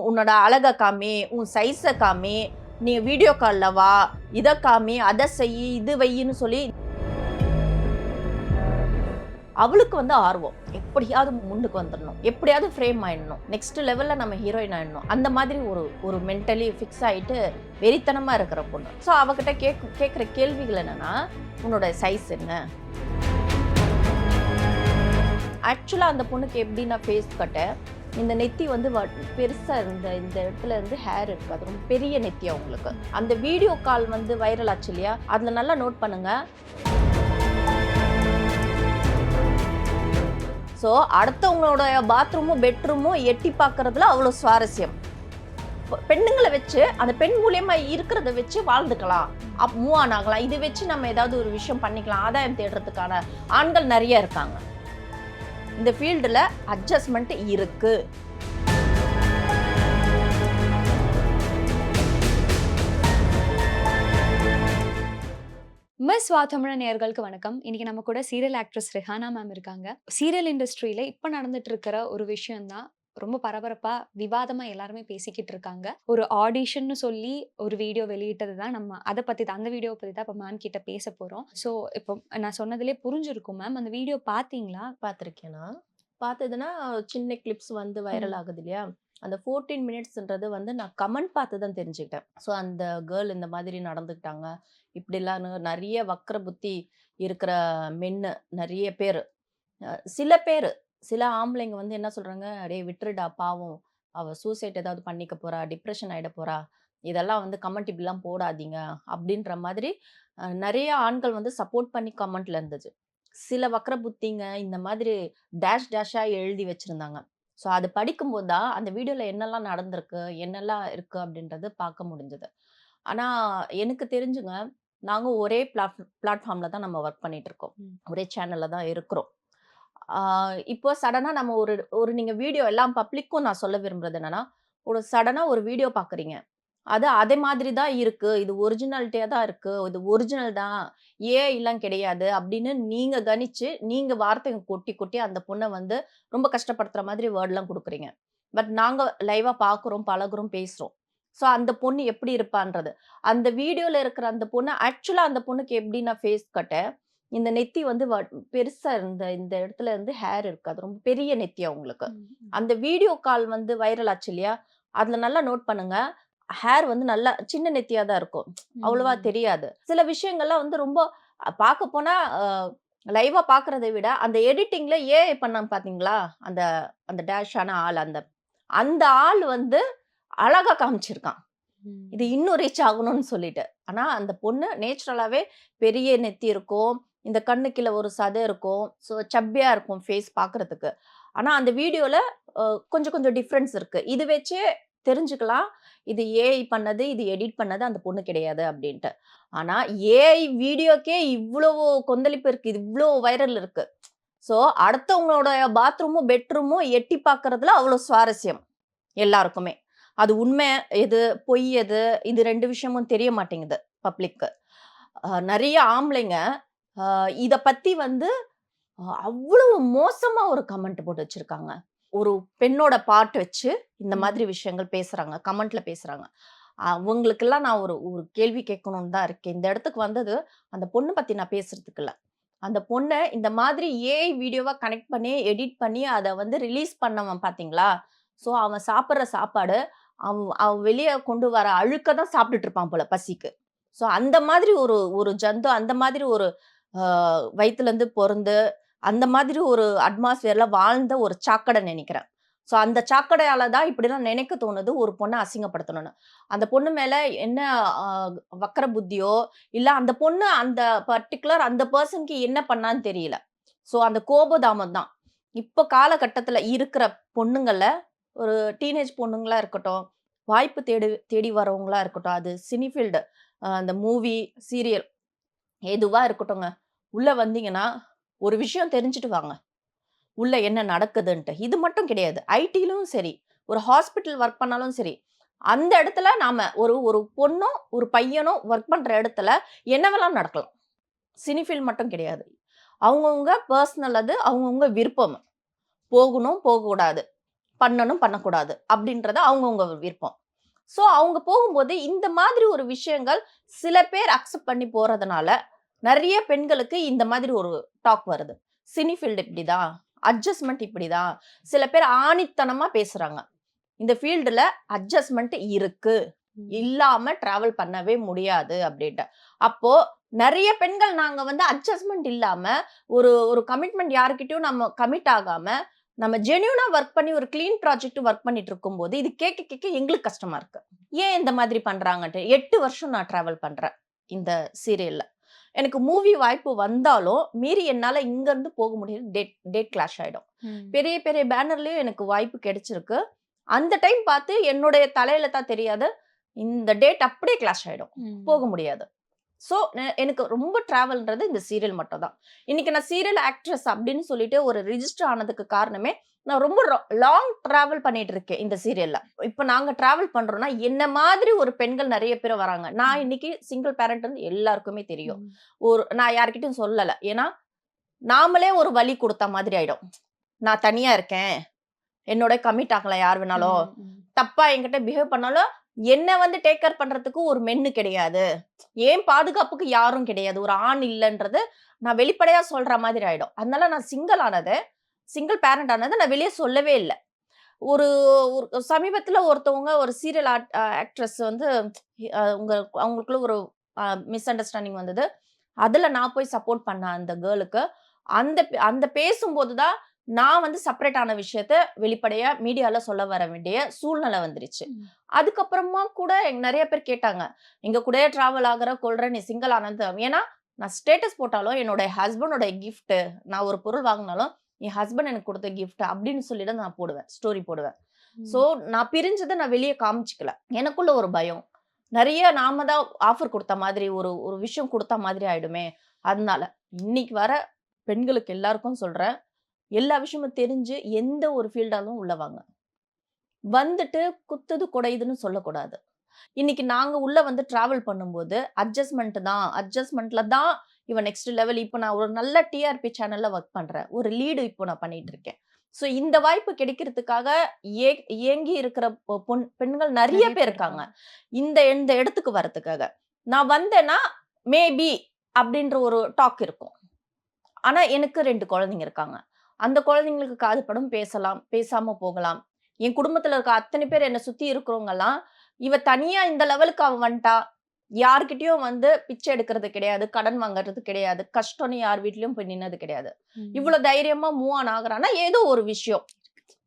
உன்னோட அழகை காமி, உன் சைஸை காமி, நீ வீடியோ காலில் வா, இதை காமி, அதை செய், இது வையின்னு சொல்லி அவளுக்கு வந்து ஆர்வம். எப்படியாவது முன்னுக்கு வந்துடணும், எப்படியாவது ஃப்ரேம் ஆயிடணும், நெக்ஸ்ட் லெவலில் நம்ம ஹீரோயின் ஆயிடணும். அந்த மாதிரி ஒரு மென்டலி ஃபிக்ஸ் ஆகிட்டு வெறித்தனமாக இருக்கிற பொண்ணு. ஸோ அவகிட்ட கேட்குற கேள்விகள் என்னென்னா, உன்னோட சைஸ் என்ன? ஆக்சுவலாக அந்த பொண்ணுக்கு எப்படின்னா ஃபேஸ் கட்ட இந்த நெத்தி வந்து பெருசாக இந்த இடத்துல இருந்து ஹேர் இருக்காது, ரொம்ப பெரிய நெத்தி அவங்களுக்கு. அந்த வீடியோ கால் வந்து வைரல் ஆச்சு இல்லையா, அதில் நல்லா நோட் பண்ணுங்க. ஸோ அடுத்தவங்களோட பாத்ரூமும் பெட்ரூமும் எட்டி பார்க்கறதுல அவ்வளோ சுவாரஸ்யம். பெண்ணுங்களை வச்சு அந்த பெண் மூலியமா இருக்கிறத வச்சு வாழ்ந்துக்கலாம், மூவ் ஆன் ஆகலாம். இது வச்சு நம்ம ஏதாவது ஒரு விஷயம் பண்ணிக்கலாம், ஆதாயம் தேடுறதுக்கான ஆண்கள் நிறைய இருக்காங்க. இந்த ஃபீல்டில் அட்ஜஸ்ட்மெண்ட் இருக்கு. மிஸ் வா தமிழ் நேயர்களுக்கு வணக்கம். இன்னைக்கு நம்ம கூட சீரியல் ஆக்ட்ரஸ் ரெஹானா மேம் இருக்காங்க. சீரியல் இண்டஸ்ட்ரியில இப்ப நடந்துட்டு இருக்கிற ஒரு விஷயம் தான் ரொம்ப பரபரப்பா விவாதமா எல்லாருமே பேசிக்கிட்டு இருக்காங்க. ஒரு ஆடிஷன்னு சொல்லி ஒரு வீடியோ வெளியிட்டது தான். நம்ம அதை பத்தி தான், அந்த வீடியோ பத்தி தான் இப்போ மேம் கிட்ட பேச போறோம். ஸோ இப்போ நான் சொன்னதுலேயே புரிஞ்சிருக்கும் மேம். அந்த வீடியோ பார்த்தீங்களா? பார்த்துருக்கேனா? பார்த்ததுன்னா சின்ன கிளிப்ஸ் வந்து வைரல் ஆகுது இல்லையா, அந்த 14 மினிட்ஸ்ன்றது வந்து நான் கமெண்ட் பார்த்து தான் தெரிஞ்சுக்கிட்டேன். ஸோ அந்த கேர்ள் இந்த மாதிரி நடந்துக்கிட்டாங்க, இப்படிலாம் நிறைய வக்கர புத்தி இருக்கிற மென்னு நிறைய பேர், சில ஆம்பளைங்க வந்து என்ன சொல்கிறாங்க, அடே விட்டுருடா பாவம், அவள் சூசைட் ஏதாவது பண்ணிக்க போகிறா, டிப்ரெஷன் ஆகிட போகிறா, இதெல்லாம் வந்து கமெண்ட் இப்படிலாம் போடாதீங்க அப்படின்ற மாதிரி நிறைய ஆண்கள் வந்து சப்போர்ட் பண்ணி கமெண்ட்ல இருந்துச்சு. சில வக்கர புத்திங்க இந்த மாதிரி டேஷாக எழுதி வச்சுருந்தாங்க. ஸோ அது படிக்கும்போது தான் அந்த வீடியோவில் என்னெல்லாம் நடந்திருக்கு, என்னெல்லாம் இருக்குது அப்படின்றது பார்க்க முடிஞ்சது. ஆனால் எனக்கு தெரிஞ்சுங்க, நாங்கள் ஒரே பிளாட்ஃபார்மில் தான் நம்ம ஒர்க் பண்ணிகிட்ருக்கோம், ஒரே சேனலில் தான் இருக்கிறோம். இப்போ சடனாக நம்ம ஒரு நீங்கள் வீடியோ எல்லாம் பப்ளிக்கும் நான் சொல்ல விரும்புகிறது என்னென்னா, ஒரு சடனாக ஒரு வீடியோ பார்க்குறீங்க, அது அதே மாதிரி தான் இருக்குது, இது ஒரிஜினாலிட்டியாக தான் இருக்குது, இது ஒரிஜினல் தான், இல்லம் கிடையாது அப்படின்னு நீங்கள் கணிச்சு நீங்கள் வார்த்தைங்க கொட்டி கொட்டி அந்த பொண்ணை வந்து ரொம்ப கஷ்டப்படுத்துகிற மாதிரி வேர்ட்லாம் கொடுக்குறீங்க. பட் நாங்கள் லைவாக பார்க்குறோம், பழகுறோம், பேசுகிறோம். ஸோ அந்த பொண்ணு எப்படி இருப்பான்றது, அந்த வீடியோவில் இருக்கிற அந்த பொண்ணு ஆக்சுவலாக அந்த பொண்ணுக்கு எப்படின்னா ஃபேஸ் கட்ட இந்த நெத்தி வந்து பெருசாக இந்த இடத்துல இருந்து ஹேர் இருக்காது, ரொம்ப பெரிய நெத்தி அவங்களுக்கு. அந்த வீடியோ கால் வந்து வைரல் ஆச்சு இல்லையா, அதில் நல்லா நோட் பண்ணுங்க, ஹேர் வந்து நல்லா சின்ன நெத்தியா தான் இருக்கும், அவ்வளவா தெரியாது. சில விஷயங்கள்லாம் வந்து ரொம்ப பார்க்க போனா லைவா பார்க்கறதை விட அந்த எடிட்டிங்ல பண்ணாங்க பாத்தீங்களா, அந்த அந்த டேஷான ஆள், அந்த ஆள் வந்து அழகா காமிச்சிருக்கான், இது இன்னும் ரீச் ஆகணும்னு சொல்லிட்டு. ஆனா அந்த பொண்ணு நேச்சுரலாவே பெரிய நெத்தி இருக்கும், இந்த கண்ணு கீழே ஒரு சதை இருக்கும், ஸோ சப்பியா இருக்கும் ஃபேஸ் பார்க்கறதுக்கு. ஆனா அந்த வீடியோல கொஞ்சம் டிஃப்ரென்ஸ் இருக்கு. இது வச்சே தெரிஞ்சுக்கலாம், இது ஏஐ பண்ணது, இது எடிட் பண்ணது அந்த பொண்ணு கிடையாது அப்படின்ட்டு. ஆனா ஏஐ வீடியோக்கே இவ்வளவு கொந்தளிப்பு இருக்கு, இவ்வளோ வைரல் இருக்கு. ஸோ அடுத்தவங்களோட பாத்ரூமும் பெட்ரூமும் எட்டி பார்க்கறதுல அவ்வளோ சுவாரஸ்யம் எல்லாருக்குமே. அது உண்மை எது பொய் எது, இது 2 விஷயமும் தெரிய மாட்டேங்குது பப்ளிக்கு. நிறைய ஆம்பளைங்க இதை பத்தி வந்து அவ்வளவு மோசமா ஒரு கமெண்ட் போட்டு வச்சிருக்காங்க. ஒரு பெண்ணோட பாட்டு வச்சு இந்த மாதிரி விஷயங்கள் பேசுறாங்க, கமெண்ட்ல பேசுறாங்க. அவங்களுக்கெல்லாம் நான் ஒரு கேள்வி கேட்கணும்னு தான் இருக்கேன். இந்த இடத்துக்கு வந்தது அந்த பொண்ணு பத்தி நான் பேசுறதுக்கு இல்ல. அந்த பொண்ணை இந்த மாதிரி ஏஐ வீடியோவா கனெக்ட் பண்ணி எடிட் பண்ணி அதை வந்து ரிலீஸ் பண்ணவன் பாத்தீங்களா? ஸோ அவன் சாப்பிட்ற சாப்பாடு அவன் வெளியே கொண்டு வர அழுக்க தான் சாப்பிட்டுட்டு இருப்பான் போல பசிக்கு. ஸோ அந்த மாதிரி ஒரு ஜந்து, அந்த மாதிரி ஒரு வயிற்றுல இருந்து பொறந்து அந்த மாதிரி ஒரு அட்மாஸ்பியர்ல வாழ்ந்த ஒரு சாக்கடை நினைக்கிறேன். ஸோ அந்த சாக்கடையால தான் இப்படிலாம் நினைக்க தோணுது, ஒரு பொண்ணை அசிங்கப்படுத்தணும்னு. அந்த பொண்ணு மேல என்ன வக்கர புத்தியோ இல்ல, அந்த பொண்ணு அந்த பர்டிகுலர் அந்த பர்சனுக்கு என்ன பண்ணான்னு தெரியல. ஸோ அந்த கோபதாமம் தான் இப்போ காலகட்டத்தில் இருக்கிற பொண்ணுங்கள, ஒரு டீனேஜ் பொண்ணுங்களா இருக்கட்டும், வாய்ப்பு தேடி வரவங்களா இருக்கட்டும், அது சினிஃபீல்டு, அந்த மூவி சீரியல் எதுவா இருக்கட்டும்ங்க, உள்ள வந்தீங்கன்னா ஒரு விஷயம் தெரிஞ்சுட்டு வாங்க, உள்ள என்ன நடக்குதுன்ட்டு. இது மட்டும் கிடையாது, ஐடிலும் சரி, ஒரு ஹாஸ்பிட்டல் ஒர்க் பண்ணாலும் சரி, அந்த இடத்துல நாம ஒரு பொண்ணோ ஒரு பையனோ ஒர்க் பண்ற இடத்துல என்னவெல்லாம் நடக்கலாம். சினிஃபீல்ட் மட்டும் கிடையாது, அவங்கவுங்க பர்சனல், அது அவங்கவுங்க விருப்பம், போகணும் போகக்கூடாது, பண்ணணும் பண்ணக்கூடாது அப்படின்றது அவங்கவுங்க விருப்பம். ஸோ அவங்க போகும்போது இந்த மாதிரி ஒரு விஷயங்கள் சில பேர் அக்செப்ட் பண்ணி போறதுனால நிறைய பெண்களுக்கு இந்த மாதிரி ஒரு டாக் வருது. சினி ஃபீல்டு இப்படிதான், அட்ஜஸ்ட்மெண்ட் இப்படிதான். சில பேர் ஆணித்தனமா பேசுறாங்க. இந்த ஃபீல்டுல அட்ஜஸ்ட்மெண்ட் இருக்கு, இல்லாம டிராவல் பண்ணவே முடியாது அப்படின்ட்டு. அப்போ நிறைய பெண்கள் நாங்க வந்து அட்ஜஸ்ட்மெண்ட் இல்லாம ஒரு ஒரு கமிட்மெண்ட் யாருக்கிட்டயும் நம்ம கமிட் ஆகாம நம்ம ஜென்யூனா ஒர்க் பண்ணி ஒரு கிளீன் ப்ராஜெக்ட் ஒர்க் பண்ணிட்டு இருக்கும்போது இது கேட்க கேட்க எங்களுக்கு கஷ்டமா இருக்கு. ஏன் இந்த மாதிரி பண்றாங்கன்ட்டு 8 வருஷம் நான் டிராவல் பண்றேன் இந்த சீரியல்ல. எனக்கு மூவி வாய்ப்பு வந்தாலும் மீறி என்னால இங்க இருந்து போக முடியாது. டேட் டேட் கிளாஷ் ஆயிடும். பெரிய பெரிய பேனர்லயும் எனக்கு வாய்ப்பு கிடைச்சிருக்கு. அந்த டைம் பார்த்து என்னுடைய தலையில தான் தெரியாது. இந்த டேட் அப்படியே கிளாஷ் ஆயிடும். போக முடியாது. ஸோ எனக்கு ரொம்ப டிராவல்ன்றது இந்த சீரியல் மட்டும் தான். இன்னைக்கு நான் சீரியல் ஆக்ட்ரஸ் அப்படின்னு சொல்லிட்டு ஒரு ரிஜிஸ்டர் ஆனதுக்கு காரணமே நான் ரொம்ப லாங் டிராவல் பண்ணிட்டு இருக்கேன் இந்த சீரியல்ல. இப்போ நாங்க டிராவல் பண்றோம்னா என்ன மாதிரி ஒரு பெண்கள் நிறைய பேர் வராங்க. நான் இன்னைக்கு சிங்கிள் பேரண்ட் எல்லாருக்குமே தெரியும். நான் யார்கிட்டயும் சொல்லல. ஏன்னா நாமளே ஒரு வழி கொடுத்த மாதிரி ஆயிடும். நான் தனியா இருக்கேன், என்னோட கமிட் ஆகலாம், யார் வேணாலும் தப்பா என்கிட்ட பிஹேவ் பண்ணாலும் என்ன வந்து டேக் கேர் பண்றதுக்கு ஒரு மென்னு கிடையாது, ஏன் பாதுகாப்புக்கு யாரும் கிடையாது, ஒரு ஆண் இல்லைன்றது நான் வெளிப்படையா சொல்ற மாதிரி ஆயிடும். அதனால நான் சிங்கிள் பேரண்ட் ஆனது நான் வெளியே சொல்லவே இல்லை. ஒரு சமீபத்துல ஒருத்தவங்க ஒரு சீரியல் ஆக்ட்ரஸ் வந்து அவங்களுக்குள்ள ஒரு மிஸ் அண்டர்ஸ்டாண்டிங் வந்தது. அதுல நான் போய் சப்போர்ட் பண்ண அந்த கேர்ளுக்கு அந்த அந்த பேசும்போதுதான் நான் வந்து செப்பரேட் ஆன விஷயத்த வெளிப்படையா மீடியால சொல்ல வர வேண்டிய சூழ்நிலை வந்துருச்சு. அதுக்கப்புறமா கூட நிறைய பேர் கேட்டாங்க, எங்க கூட டிராவல் ஆகுற கொள்ற நீ சிங்கிள் ஆனது. ஏன்னா நான் ஸ்டேட்டஸ் போட்டாலும் என்னோட ஹஸ்பண்டோட கிஃப்ட், நான் ஒரு பொருள் வாங்கினாலும் என் ஹஸ்பண்ட் எனக்கு கொடுத்த கிஃப்ட் அப்படின்னு சொல்லிட்டு நான் போடுவேன், ஸ்டோரி போடுவேன். சோ நான் பிரிஞ்சதை நான் வெளியே காமிச்சிக்கல. எனக்குள்ள ஒரு பயம், நிறைய நாம தான் ஆஃபர் கொடுத்த மாதிரி ஒரு விஷயம் கொடுத்த மாதிரி ஆயிடுமே. அதனால இன்னைக்கு வர பெண்களுக்கு எல்லாருக்கும் சொல்றேன், எல்லா விஷயமும் தெரிஞ்சு எந்த ஒரு ஃபீல்டாலும் உள்ள வாங்க. வந்துட்டு குத்துது குடையுதுன்னு சொல்லக்கூடாது. இன்னைக்கு நாங்க உள்ள வந்து டிராவல் பண்ணும்போது அட்ஜஸ்ட்மெண்ட்ல தான் இவன் நெக்ஸ்ட் லெவல். இப்போ நான் ஒரு நல்ல டிஆர்பி சேனல்ல ஒர்க் பண்றேன், ஒரு லீடு இப்போ நான் பண்ணிட்டு இருக்கேன். ஸோ இந்த வாய்ப்பு கிடைக்கிறதுக்காக ஏங்கி இருக்கிற பெண்கள் நிறைய பேர் இருக்காங்க இந்த இந்த இடத்துக்கு வரதுக்காக. நான் வந்தேன்னா மேபி அப்படின்ற ஒரு டாக் இருக்கும். ஆனா எனக்கு 2 குழந்தைங்க இருக்காங்க. அந்த குழந்தைங்களுக்கு காது படும், பேசலாம், பேசாம போகலாம். என் குடும்பத்துல இருக்க அத்தனை பேர் என்ன சுத்தி இருக்கிறவங்க எல்லாம் இவ தனியா இந்த லெவலுக்கு அவ வந்துட்டா, யார்கிட்டயும் வந்து பிச்சை எடுக்கிறது கிடையாது, கடன் வாங்குறது கிடையாது, கஷ்டம்னு யார் வீட்லயும் போய் நின்னது கிடையாது. இவ்வளவு தைரியமா மூவ் ஆன் ஆகுறான்னா ஏதோ ஒரு விஷயம்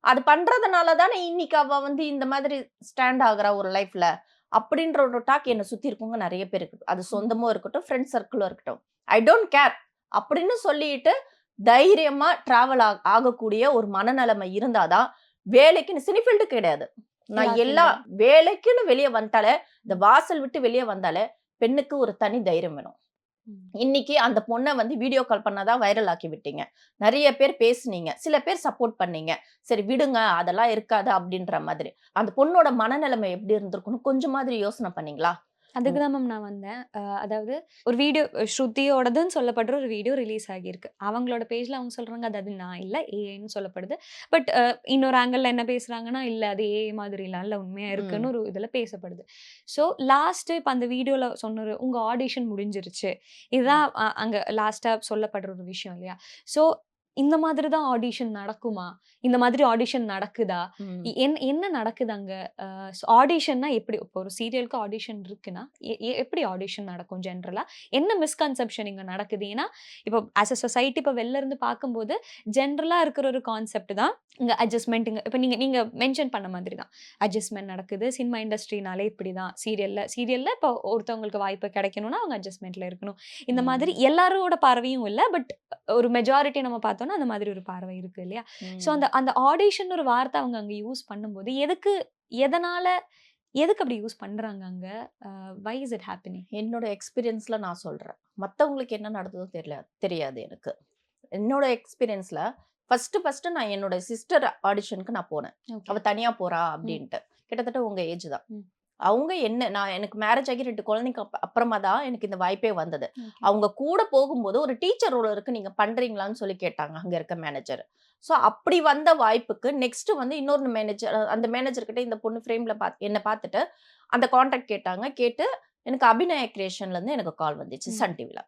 அது பண்றதுனால தானே இன்னைக்கு அவ வந்து இந்த மாதிரி ஸ்டாண்ட் ஆகுறா ஒரு லைஃப்ல அப்படின்ற ஒரு டாக் என்ன சுத்தி இருக்கவங்க நிறைய பேர் இருக்கு. அது சொந்தமும் இருக்கட்டும், ஃப்ரெண்ட் சர்க்கிளும் இருக்கட்டும், ஐ டோன்ட் கேர் அப்படின்னு சொல்லிட்டு தைரியமா டிராவல் ஆகக்கூடிய ஒரு மனநிலைமை இருந்தாதான் வேலைக்குன்னு சினிஃபீல்டு கிடையாது. நான் எல்லா வேலைக்குன்னு வெளியே வந்தாலே, இந்த வாசல் விட்டு வெளியே வந்தாலே பெண்ணுக்கு ஒரு தனி தைரியம் வேணும். இன்னைக்கு அந்த பொண்ணை வந்து வீடியோ கால் பண்ணாதான் வைரல் ஆக்கி விட்டீங்க, நிறைய பேர் பேசுனீங்க, சில பேர் சப்போர்ட் பண்ணீங்க, சரி விடுங்க அதெல்லாம் இருக்காது அப்படின்ற மாதிரி. அந்த பொண்ணோட மனநிலைமை எப்படி இருந்திருக்குன்னு கொஞ்சம் மாதிரி யோசனை பண்ணீங்களா? அதுக்கு தான் மேம் நான் வந்தேன். அதாவது ஒரு வீடியோ ஸ்ருதியோடதுன்னு சொல்லப்படுற ஒரு வீடியோ ரிலீஸ் ஆகியிருக்கு. அவங்களோட பேஜ்ல அவங்க சொல்றாங்க, அது நான் இல்ல, ஏஐன்னு சொல்லப்படுது. பட் இன்னொரு ஆங்கிள்ல என்ன பேசுறாங்கன்னா, இல்ல அது ஏஐ மாதிரிலாம் இல்ல, உண்மையா இருக்குன்னு ஒரு இதுல பேசப்படுது. ஸோ லாஸ்ட் இப்ப அந்த வீடியோல சொன்ன உங்க ஆடிஷன் முடிஞ்சிருச்சு. இதுதான் அங்க லாஸ்ட்டா சொல்லப்படுற ஒரு விஷயம் இல்லையா? ஸோ இந்த மாதிரி தான் ஆடிஷன் நடக்குமா? இந்த மாதிரி ஆடிஷன் நடக்குதா? என்ன நடக்குது அங்க? ஆடிஷன்னா எப்படி? இப்போ ஒரு சீரியலுக்கு ஆடிஷன் இருக்குன்னா, எப்படி ஆடிஷன் நடக்கும் ஜென்ரலா? என்ன மிஸ்கன்செப்ஷன் இங்க நடக்குது? ஏன்னா, இப்போ ஆஸ் அ சொசைட்டி இப்போ வெளில இருந்து பார்க்கும்போது, ஜென்ரலா இருக்கிற ஒரு கான்செப்ட் தான் இங்க அட்ஜஸ்ட்மெண்ட். இப்போ நீங்க நீங்க மென்ஷன் பண்ண மாதிரி தான். அட்ஜஸ்ட்மெண்ட் நடக்குது. சினிமா இண்டஸ்ட்ரினாலே இப்படிதான். சீரியல்ல இப்போ ஒருத்தவங்களுக்கு வாய்ப்பு கிடைக்கணும்னா, அவங்க அட்ஜஸ்ட்மெண்ட்ல இருக்கணும். இந்த மாதிரி எல்லாரோட பார்வையும் இல்ல. பட் ஒரு மெஜாரிட்டி நம்ம பார்த்தோம்னா, அந்த மாதிரி ஒரு பார்வை இருக்கு இல்லையா? ஸோ அந்த அந்த ஆடிஷன் ஒரு வார்த்தை அவங்க அங்க யூஸ் பண்ணும்போது, எதனால எதுக்கு அப்படி யூஸ் பண்றாங்க அங்க? Why is it happening? என்னோட எக்ஸ்பீரியன்ஸ்ல நான் சொல்றேன். மத்தவங்களுக்கு என்ன நடந்ததோ தெரியாது எனக்கு. என்னோட எக்ஸ்பீரியன்ஸ்ல ஃபர்ஸ்ட் நான் என்னோட சிஸ்டர் ஆடிஷனுக்கு நான் போனேன். அவ தனியா போறா அப்படின்ட்டு. கிட்டத்தட்ட உங்க ஏஜ் தான். அவங்க எனக்கு மேரேஜ் ஆகி 2 குழந்தைக்கு அப்புறமா தான் எனக்கு இந்த வாய்ப்பே வந்தது. அவங்க கூட போகும்போது ஒரு டீச்சர் ரோல் இருக்கு, நீங்க பண்றீங்களான்னு சொல்லி கேட்டாங்க அங்க இருக்க மேனேஜர். ஸோ அப்படி வந்த வாய்ப்புக்கு நெக்ஸ்ட் வந்து இன்னொரு மேனேஜர், அந்த மேனேஜர் கிட்ட இந்த பொண்ணு ஃப்ரேம்ல என்ன பார்த்துட்டு அந்த கான்டாக்ட் கேட்டாங்க. கேட்டு எனக்கு அபிநயா கிரியேஷன்ல இருந்து எனக்கு கால் வந்துச்சு ம். சன் டிவில.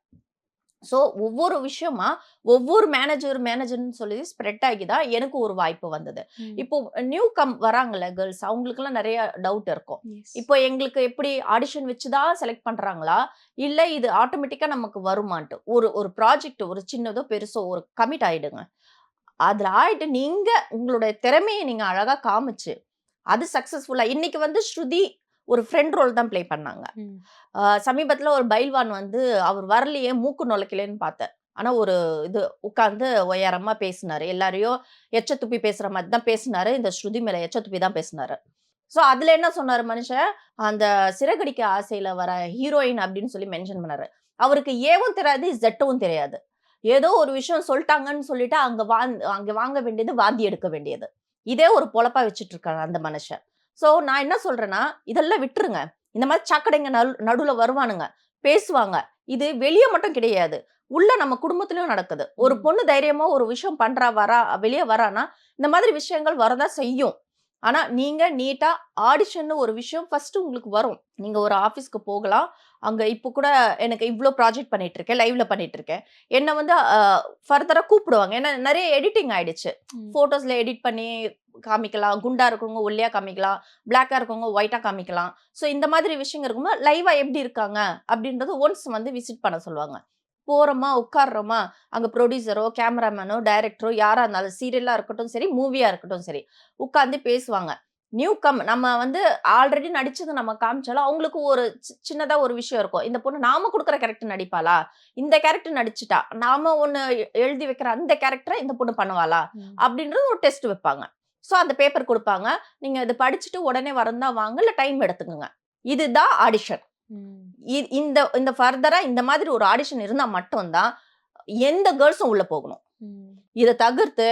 ஸோ ஒவ்வொரு விஷயமா ஒவ்வொரு மேனேஜர்ன்னு சொல்லி ஸ்ப்ரெட் ஆகி தான் எனக்கு ஒரு வாய்ப்பு வந்தது. ம். இப்போ நியூ கம் வராங்கல்ல கேர்ள்ஸ், அவங்களுக்குலாம் நிறைய டவுட் இருக்கும். Yes. இப்போ எங்களுக்கு எப்படி ஆடிஷன் வச்சு தான் செலக்ட் பண்றாங்களா? இல்ல இது ஆட்டோமேட்டிக்கா நமக்கு வருமான்ட்டு. ஒரு ஒரு ப்ராஜெக்ட் ஒரு சின்னதோ பெருசோ ஒரு கமிட் ஆயிடுங்க. அதுல ஆயிட்டு நீங்க உங்களுடைய திறமைய நீங்க அழகா காமிச்சு, அது சக்சஸ்ஃபுல்லா இன்னைக்கு வந்து ஸ்ருதி ஒரு ஃப்ரெண்ட் ரோல் தான் ப்ளே பண்ணாங்க. ம். சமீபத்துல ஒரு பைல்வான் வந்து அவர் வரலையே, மூக்கு நுழைக்கலன்னு பார்த்தேன். ஆனா ஒரு இது உட்கார்ந்து ஒய்யாரமா பேசினாரு. எல்லாரையும் எச்ச துப்பி பேசுற மாரி தான் பேசினாரு. இந்த ஸ்ருதி மேல எச்ச துப்பி தான் பேசினாரு. ஸோ அதுல என்ன சொன்னாரு மனுஷன், அந்த சிறகடிக்க ஆசையில வர ஹீரோயின் அப்படின்னு சொல்லி மென்ஷன் பண்ணாரு. அவருக்கு ஏவும் தெரியாது, இசட்டும் தெரியாது. ஏதோ ஒரு விஷயம் சொல்ட்டாங்கன்னு சொல்லிட்டு அங்க வாங்க வேண்டியது, வாந்தி எடுக்க வேண்டியது. இதே ஒரு பொழப்பா வச்சுட்டு இருக்காரு அந்த மனுஷன். ஸோ நான் என்ன சொல்றேன்னா, இதெல்லாம் விட்டுருங்க. இந்த மாரி சாக்கடைங்க நடுவுல வருவானுங்க, பேசுவாங்க. இது வெளிய மட்டும் கிடையாது. உள்ள நம்ம குடும்பத்திலயும் நடக்குது. ஒரு ம். பொண்ணு தைரியமா ஒரு விஷயம் பண்றா, வெளிய வரான்னா, இந்த மாதிரி விஷயங்கள் வரதான் செய்யும். ஆனா, நீங்க நீட்டா ஆடிஷன்னு ஒரு விஷயம் ஃபர்ஸ்ட்டு உங்களுக்கு வரும். நீங்க ஒரு ஆஃபீஸ்க்கு போகலாம். அங்க இப்போ கூட எனக்கு இவ்ளோ ப்ராஜெக்ட் பண்ணிட்டு இருக்கேன். லைவ்ல பண்ணிட்டு இருக்கேன். என்ன வந்து ஃபர்தரா கூப்பிடுவாங்க. ஏன்னா நெறைய எடிட்டிங் ஆயிடுச்சு. ம். ஃபோட்டோஸ்ல எடிட் பண்ணி காமிக்கலாம். குண்டா இருக்கிறவங்க ஒல்லியா காமிக்கலாம். பிளாக்கா இருக்கவங்க ஒயிட்டா காமிக்கலாம். ஸோ இந்த மாதிரி விஷயங்கள் இருக்கும்போது, லைவா எப்படி இருக்காங்க? அப்படின்றது ஒன்ஸ் வந்து விசிட் பண்ண சொல்லுவாங்க. போறோமா, உட்கார்றோமா, அங்க புரொடியூசரோ, கேமராமேனோ, டைரக்டரோ யாரா இருந்தாலும் சீரியலா இருக்கட்டும் சரி, மூவியா இருக்கட்டும் சரி, உட்கார்ந்து பேசுவாங்க. நியூ கம் நம்ம வந்து ஆல்ரெடி நடிச்சது நம்ம காமிச்சாலும், அவங்களுக்கு ஒரு சின்னதா ஒரு விஷயம் இருக்கும். இந்த பொண்ணு நாம குடுக்குற கேரக்டர் நடிப்பாளா? இந்த கேரக்டர் நடிச்சுட்டா. நாம ஒண்ணு எழுதி வைக்கிற அந்த கேரக்டர இந்த பொண்ணு பண்ணுவாளா? ம். அப்படின்றது ஒரு டெஸ்ட் வைப்பாங்க. ஸோ அந்த பேப்பர் குடுப்பாங்க. நீங்க இத படிச்சுட்டு உடனே வரந்தா வாங்க, இல்ல டைம் எடுத்துக்கங்க. இதுதான் ஆடிஷன். ம். இந்த இந்த ஃபர்தரா இந்த மாதிரி ஒரு ஆடிஷன் இருந்தா மட்டும் தான், எந்த கேர்ள்ஸும் உள்ள போகணும். ம். இத தவிர்த்து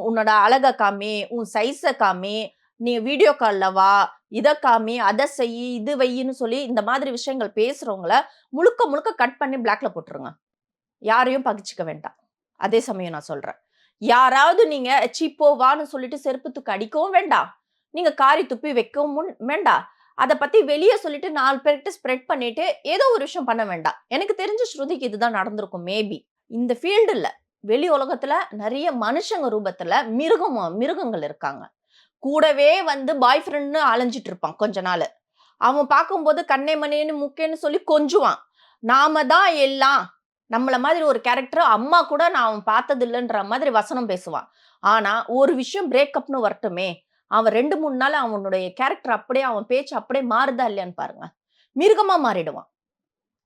உன்னோட அழக காமி, உன் சைஸ காமி, நீ வீடியோ கால்ல வா, இத காமி, அத செய்யி, இது வையின்னு சொல்லி இந்த மாதிரி விஷயங்கள் பேசுறவங்கள முழுக்க முழுக்க கட் பண்ணி பிளாக்ல போட்டுருங்க. யாரையும் பகிச்சுக்க வேண்டாம். அதே சமயம் நான் சொல்றேன். யாராவது நீங்க "ச்சீ போ வான்னு" சொல்லிட்டு செருப்பு தூக்கி அடிக்கவும் வேண்டாம். நீங்க காரி துப்பி வைக்கவும் வேண்டாம். அத பத்தி வெளிய சொல்லிட்டு 4 பேர்கிட்ட ஸ்ப்ரெட் பண்ணிட்டு ஏதோ ஒரு விஷயம் பண்ண வேண்டாம். எனக்கு தெரிஞ்சு ஸ்ருதிக்கு இதுதான் நடந்திருக்கும் மேபி. இந்த ஃபீல்டு இல்ல. வெளி உலகத்துல நெறைய மனுஷங்க ரூபத்துல மிருகங்கள் இருக்காங்க. கூடவே வந்து பாய் ஃப்ரெண்ட்ன்னு அலைஞ்சிட்டு இருப்பான் கொஞ்ச நாளு. அவன் பார்க்கும்போது கண்ணே மணியேன்னு முக்கேன்னு சொல்லி கொஞ்சுவான். நாம தான் எல்லாம். நம்மள மாதிரி ஒரு கேரக்டர் அம்மா கூட நான் அவன் பார்த்ததில்லன்ற மாதிரி வசனம் பேசுவான். ஆனா, ஒரு விஷயம் பிரேக்கப்ன்னு வரட்டுமே, அவன் 2, 3 நாள் அவனுடைய கேரக்டர் அப்படியே அவன் பேச்சு அப்படியே மாறுதா இல்லையான்னு பாருங்க. மிருகமா மாறிடுவான்.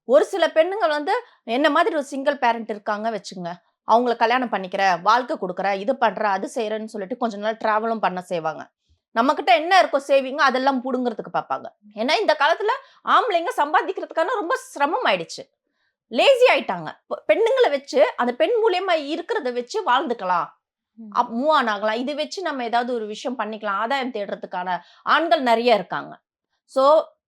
ஒரு சில பெண்ணுங்கள் வந்து என்ன மாதிரி ஒரு சிங்கிள் பேரண்ட் இருக்காங்க வச்சுக்கங்க. அவங்கள கல்யாணம் பண்ணிக்கிறேன், வாழ்க்கை குடுக்குறேன், இது பண்றேன், அது செய்றேன்னு சொல்லிட்டு கொஞ்ச நாள் டிராவலும் பண்ண செய்வாங்க. நம்மகிட்ட என்ன இருக்கோ சேவிங்கோ அதெல்லாம் புடுங்குறதுக்கு பார்ப்பாங்க. ஏன்னா, இந்த காலத்துல ஆம்பளைங்க சம்பாதிக்கிறதுக்கான ரொம்ப சிரமம் ஆயிடுச்சு. லேசி ஆயிட்டாங்க. பெண்ணுங்கள வச்சு, அந்த பெண் மூலியமா இருக்கிறத வச்சு வாழ்ந்துக்கலாம். ம். மூவ் ஆன் ஆகலாம். இது வச்சு நம்ம ஏதாவது ஒரு விஷயம் பண்ணிக்கலாம். ஆதாயம் தேடுறதுக்கான ஆண்கள் நெறைய இருக்காங்க. ஸோ,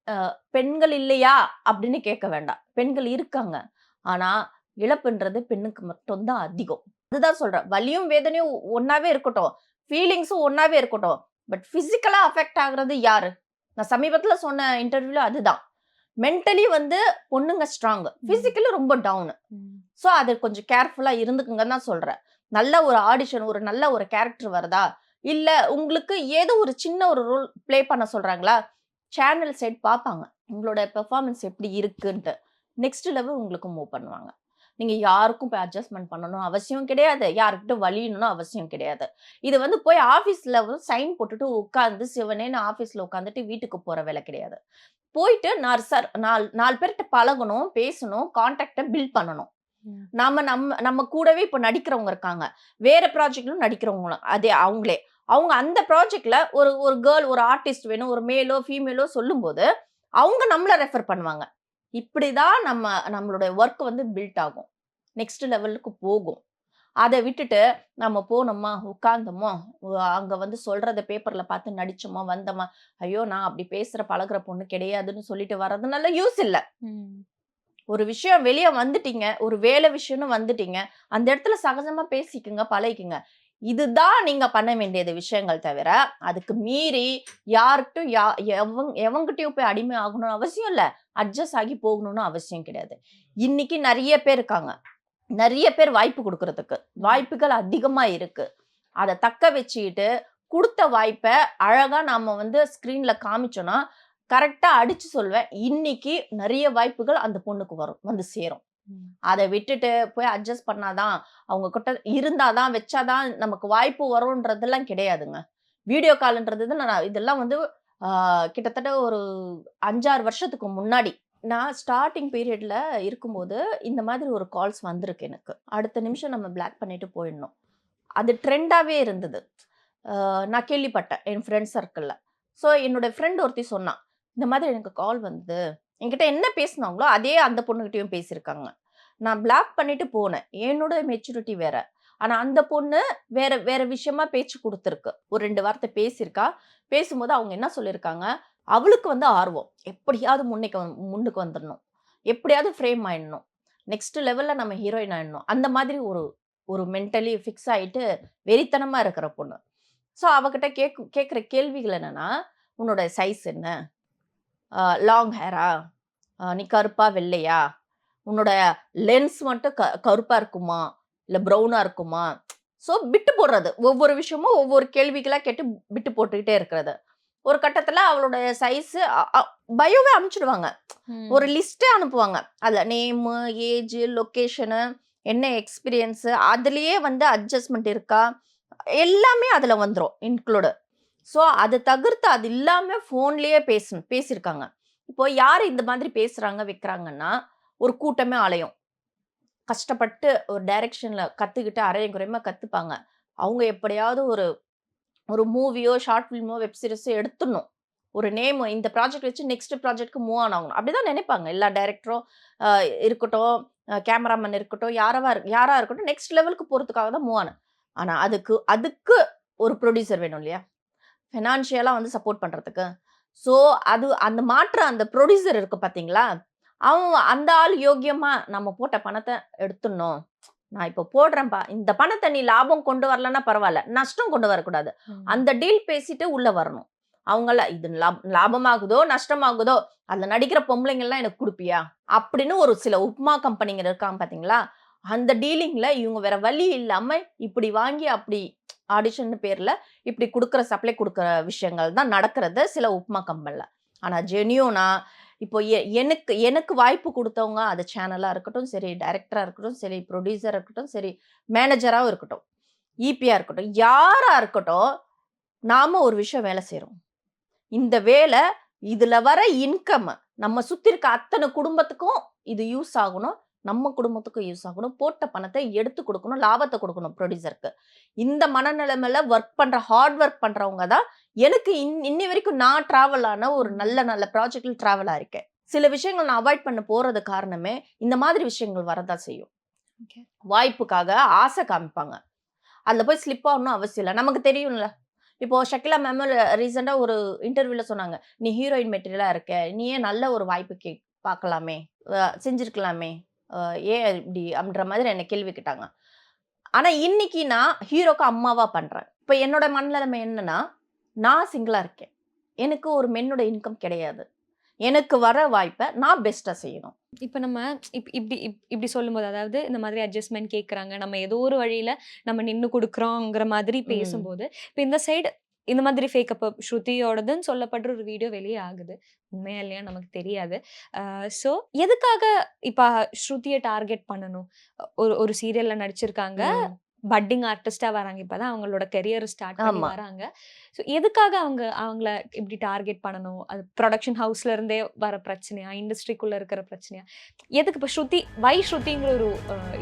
அ பெண்கள் இல்லையா? அப்படின்னு கேட்க வேண்டாம். பெண்கள் இருக்காங்க. ஆனா, இழப்புன்றது பெண்ணுக்கு மட்டும் தான் அதிகம். அதுதான் சொல்றேன். வலியும், வேதனையும் ஒண்ணாவே இருக்கட்டும். ஃபீலிங்ஸும் ஒண்ணாவே இருக்கட்டும். பட் பிசிக்கலா அஃபெக்ட் ஆகுறது யாரு? நான் சமீபத்தில சொன்ன இன்டர்வியூல அதுதான். மென்டலி வந்து பொண்ணுங்க ஸ்ட்ராங். ம். பிசிக்கலி ரொம்ப டவுன். ம். ஸோ, அது கொஞ்சம் கேர்ஃபுல்லா இருந்துக்குங்கன்னு தான் சொல்றேன். நல்ல ஒரு ஆடிஷன், ஒரு நல்ல ஒரு கேரக்டர் வருதா? இல்ல உங்களுக்கு ஏதோ ஒரு சின்ன ஒரு ரோல் ப்ளே பண்ண சொல்றாங்களா? சேனல் சைட் பார்ப்பாங்க. உங்களோட பெர்ஃபார்மன்ஸ் எப்படி இருக்குன்ட்டு. நெக்ஸ்ட் லெவல் உங்களுக்கு மூவ் பண்ணுவாங்க. நீங்க யாருக்கும் போய் அட்ஜஸ்ட்மென்ட் பண்ணணும் அவசியம் கிடையாது. யார்கிட்டயும் வலியணும்னு அவசியம் கிடையாது. இது வந்து போய் ஆஃபீஸ்ல சைன் போட்டுட்டு உட்கார்ந்து சிவனேன்னு ஆஃபீஸ்ல உட்கார்ந்துட்டு வீட்டுக்கு போற வேலை கிடையாது. போயிட்டு 4 பேர்ட்ட பழகணும், பேசணும், கான்டாக்ட்ட பில்ட் பண்ணணும். ம். நம்ம கூடவே இப்ப நடிக்கிறவங்க இருக்காங்க. வேற ப்ராஜெக்ட்லும் நடிக்கிறவங்க அதே அவங்களே. அவங்க அந்த ப்ராஜெக்ட்ல ஒரு ஒரு கேர்ள், ஒரு ஆர்டிஸ்ட் வேணும், ஒரு மேலோ, ஃபீமேலோ சொல்லும்போது, அவங்க நம்மள ரெஃபர் பண்ணுவாங்க. இப்படிதான் நம்மளுடைய வொர்க் வந்து பில்ட் ஆகும். நெக்ஸ்ட் லெவலுக்கு போகும். அத விட்டுட்டு நம்ம போனோமா, உட்கார்ந்தோமா, அங்க வந்து சொல்றத பேப்பர்ல பார்த்து நடிச்சோமா, வந்தோமா, ஐயோ! நான் அப்படி பேசுற, பழகுற பொண்ணு கிடையாதுன்னு சொல்லிட்டு வர்றதுனால யூஸ் இல்ல. ம். ஒரு விஷயம் வெளிய வந்துட்டீங்க. ஒரு வேலை விஷயம்னு வந்துட்டீங்க. அந்த இடத்துல சகஜமா பேசிக்கங்க, பழகிக்கங்க. இதுதான் நீங்க பண்ண வேண்டியது விஷயங்கள் தவிர அதுக்கு மீறி யார்கிட்டும் எவங்கிட்டயும் போய் அடிமை ஆகணும்னு அவசியம் இல்லை, அட்ஜஸ்ட் ஆகி போகணும்னு அவசியம் கிடையாது. இன்னைக்கு நிறைய பேர் இருக்காங்க, நிறைய பேர் வாய்ப்பு கொடுக்கறதுக்கு வாய்ப்புகள் அதிகமா இருக்கு. அதை தக்க வச்சுக்கிட்டு கொடுத்த வாய்ப்பை அழகா நாம ஸ்கிரீன்ல காமிச்சோம்னா கரெக்டா அடிச்சு சொல்வேன், இன்னைக்கு நிறைய வாய்ப்புகள் அந்த பொண்ணுக்கு வரும் சேரும். அதை விட்டுட்டு போய் அட்ஜஸ்ட் பண்ணாதான் அவங்க கிட்ட இருந்தாதான் வச்சாதான் நமக்கு வாய்ப்பு வரும்ன்றதெல்லாம் கிடையாதுங்க. வீடியோ கால்ன்றது இதெல்லாம் கிட்டத்தட்ட ஒரு 5-6 வருஷத்துக்கு முன்னாடி நான் ஸ்டார்டிங் பீரியட்ல இருக்கும்போது இந்த மாதிரி ஒரு கால்ஸ் வந்திருக்கு எனக்கு. அடுத்த நிமிஷம் நம்ம பிளாக் பண்ணிட்டு போயிடணும். அது ட்ரெண்டாவே இருந்தது. நான் கேள்விப்பட்டேன் என் ஃப்ரெண்ட் சர்க்கிள்ல. ஸோ என்னோட ஃப்ரெண்ட் ஒருத்தி சொன்னான், இந்த மாதிரி எனக்கு கால் வந்து என்கிட்ட என்ன பேசினாங்களோ அதே அந்த பொண்ணுகிட்டயும் பேசியிருக்காங்க. நான் பிளாக் பண்ணிட்டு போனேன், என்னோட மெச்சூரிட்டி வேற. ஆனா அந்த பொண்ணு வேற வேற விஷயமா பேச்சு கொடுத்துருக்கு. ஒரு 2 வார்த்தை பேசியிருக்கா. பேசும்போது அவங்க என்ன சொல்லியிருக்காங்க, அவளுக்கு ஆர்வம் எப்படியாவது முன்னுக்கு வந்துடணும், எப்படியாவது ஃப்ரேம் ஆயிடணும், நெக்ஸ்ட் லெவல்ல நம்ம ஹீரோயின் ஆயிடணும், அந்த மாதிரி ஒரு மென்டலி ஃபிக்ஸ் ஆயிட்டு வெறித்தனமா இருக்கிற பொண்ணு. ஸோ அவகிட்ட கேட்குற கேள்விகள் என்னன்னா, உன்னோட சைஸ் என்ன, லாங் ஹேரா, நீ கருப்பா வெள்ளையா, உன்னோட லென்ஸ் மட்டும் கருப்பா இருக்குமா இல்லை ப்ரௌனா இருக்குமா. ஸோ பிட்டு போடுறது, ஒவ்வொரு விஷயமும் ஒவ்வொரு கேள்விகளாக கேட்டு பிட்டு போட்டுக்கிட்டே இருக்கிறது. ஒரு கட்டத்தில் அவளோட சைஸு பயோவே அனுப்பிச்சிடுவாங்க, ஒரு லிஸ்ட்டே அனுப்புவாங்க. அதில் நேமு, ஏஜ், லொக்கேஷனு, என்ன எக்ஸ்பீரியன்ஸு, அதுலேயே அட்ஜஸ்ட்மெண்ட் இருக்கா, எல்லாமே அதில் வந்துடும் இன்க்ளூடு. ஸோ அதை தவிர்த்து அது இல்லாமல் ஃபோன்லேயே பேசியிருக்காங்க. இப்போ யார் இந்த மாதிரி பேசுகிறாங்க வைக்கிறாங்கன்னா, ஒரு கூட்டமே அலையும், கஷ்டப்பட்டு ஒரு டைரக்ஷனில் கற்றுக்கிட்டு அரையும் குறையமாக கற்றுப்பாங்க. அவங்க எப்படியாவது ஒரு மூவியோ ஷார்ட் ஃபிலிமோ வெப் சீரிஸோ எடுத்துடணும், ஒரு நேம் இந்த ப்ராஜெக்ட் வச்சு நெக்ஸ்ட் ப்ராஜெக்ட்க்கு மூவ் ஆன் ஆகணும், அப்படிதான் நினைப்பாங்க. எல்லா டைரக்டரும் இருக்கட்டும், கேமராமேன் இருக்கட்டும், யாரா இருக்கட்டும், நெக்ஸ்ட் லெவலுக்கு போகிறதுக்காக தான் மூவ் ஆன. ஆனால் அதுக்கு ஒரு ப்ரொடியூசர் வேணும் இல்லையா, ஃபினான்ஷியலாக சப்போர்ட் பண்ணுறதுக்கு. ஸோ அந்த அந்த ப்ரொடியூசர் இருக்கு பார்த்தீங்களா, அவன் அந்த ஆள் யோக்கியமா நம்ம போட்ட பணத்தை எடுத்துடணும், நான் இப்போ போடுறேன்ப்பா, இந்த பணத்தை நீ லாபம் கொண்டு வரலன்னா பரவாயில்ல, நஷ்டம் கொண்டு வரக்கூடாது, அந்த டீல் பேசிட்டு உள்ள வரணும். அவங்கள இது லாபமாகுதோ நஷ்டமாகுதோ அதில் நடிக்கிற பொம்பளைங்கள்லாம் எனக்கு கொடுப்பியா அப்படின்னு ஒரு சில உப்மா கம்பெனிங்க இருக்காங்க பார்த்தீங்களா, அந்த டீலிங்கில் இவங்க வேற வழி இல்லாமல் இப்படி வாங்கி அப்படி ஆடிஷன் பேரில் இப்படி சப்ளை கொடுக்குற விஷயங்கள் தான் நடக்கிறது சில உப்மா கம்பெனியில். ஆனால் ஜெனியூனா இப்போ எனக்கு வாய்ப்பு கொடுத்தவங்க, அது சேனலாக இருக்கட்டும் சரி, டைரக்டராக இருக்கட்டும் சரி, ப்ரொடியூசராக இருக்கட்டும் சரி, மேனேஜராகவும் இருக்கட்டும், ஈபியாக இருக்கட்டும், யாராக இருக்கட்டும், நாம் ஒரு விஷயம் வேலை செய்கிறோம். இந்த வேலை இதில் வர இன்கம் நம்ம சுற்றி இருக்க அத்தனை குடும்பத்துக்கும் இது யூஸ் ஆகணும், நம்ம குடும்பத்துக்கும் யூஸ் ஆகணும், போட்ட பணத்தை எடுத்து கொடுக்கணும், லாபத்தை கொடுக்கணும் ப்ரொடியூசருக்கு. இந்த மனநிலைமையில ஹார்ட் ஒர்க் பண்ணுறவங்க தான் எனக்கு இன்னி வரைக்கும் நான் ட்ராவல் ஆன ஒரு நல்ல ப்ராஜெக்டில் ட்ராவல் ஆயிருக்கேன். சில விஷயங்கள் நான் அவாய்ட் பண்ண போறது காரணமே இந்த மாதிரி விஷயங்கள் வரதான் செய்யும். வாய்ப்புக்காக ஆசை காமிப்பாங்க, அதில் போய் ஸ்லிப் ஆகணும் அவசியம் இல்லை. நமக்கு தெரியும்ல, இப்போ ஷக்கிலா மேம் ரீசெண்டாக ஒரு இன்டர்வியூல சொன்னாங்க, நீ ஹீரோயின் மெட்டீரியலாக இருக்க, நீ ஏன் நல்ல ஒரு வாய்ப்பு பார்க்கலாமே, செஞ்சிருக்கலாமே, ஏன் இப்படி அப்படின்ற மாதிரி என்னை கேள்வி கேட்டாங்க. ஆனால் இன்னைக்கு நான் ஹீரோக்கு அம்மாவா பண்றேன். இப்போ என்னோட மனநிலைமை என்னன்னா, நான் சிங்கிளா இருக்கேன், எனக்கு ஒரு மென்னோட இன்கம் கிடையாது, எனக்கு வர வாய்ப்பை நான் பெஸ்ட்டாக செய்யணும். இப்போ நம்ம இப்படி சொல்லும்போது, அதாவது இந்த மாதிரி அட்ஜஸ்ட்மெண்ட் கேட்குறாங்க, நம்ம ஏதோ ஒரு வழியில் நம்ம நின்று கொடுக்குறோங்கிற மாதிரி பேசும்போது, இப்போ இந்த சைடு இந்த மாதிரி ஃபேக்கப் ஸ்ருதியோடதுன்னு சொல்லப்படுற ஒரு வீடியோ வெளியே ஆகுது, உண்மையா இல்லையா நமக்கு தெரியாது. ஸோ எதுக்காக இப்போ ஸ்ருதியை டார்கெட் பண்ணணும்? ஒரு சீரியலில் நடிச்சிருக்காங்க, பட்டிங் ஆர்டிஸ்டா வராங்க, இப்பதான் அவங்களோட கெரியர் ஸ்டார்ட் பண்ணி வராங்க. ஸோ எதுக்காக அவங்கள இப்படி டார்கெட் பண்ணணும்? அது ப்ரொடக்ஷன் ஹவுஸ்ல இருந்தே வர பிரச்சனையா, இண்டஸ்ட்ரிக்குள்ள இருக்கிற பிரச்சனையா, எதுக்கு இப்போ ஸ்ருதிங்கிற ஒரு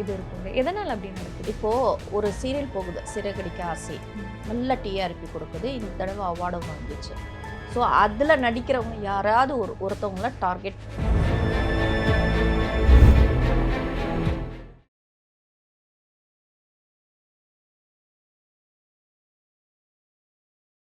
இது இருக்கும், எதனால அப்படி நடக்குது? இப்போ ஒரு சீரியல் போகுது, சிறகடிக்க ஆசை, நல்ல டிஆர்பி கொடுக்குது, இந்த தடவை அவார்டும் வாங்கிச்சு. ஸோ அதில் நடிக்கிறவங்க யாராவது ஒருத்தவங்கள டார்கெட்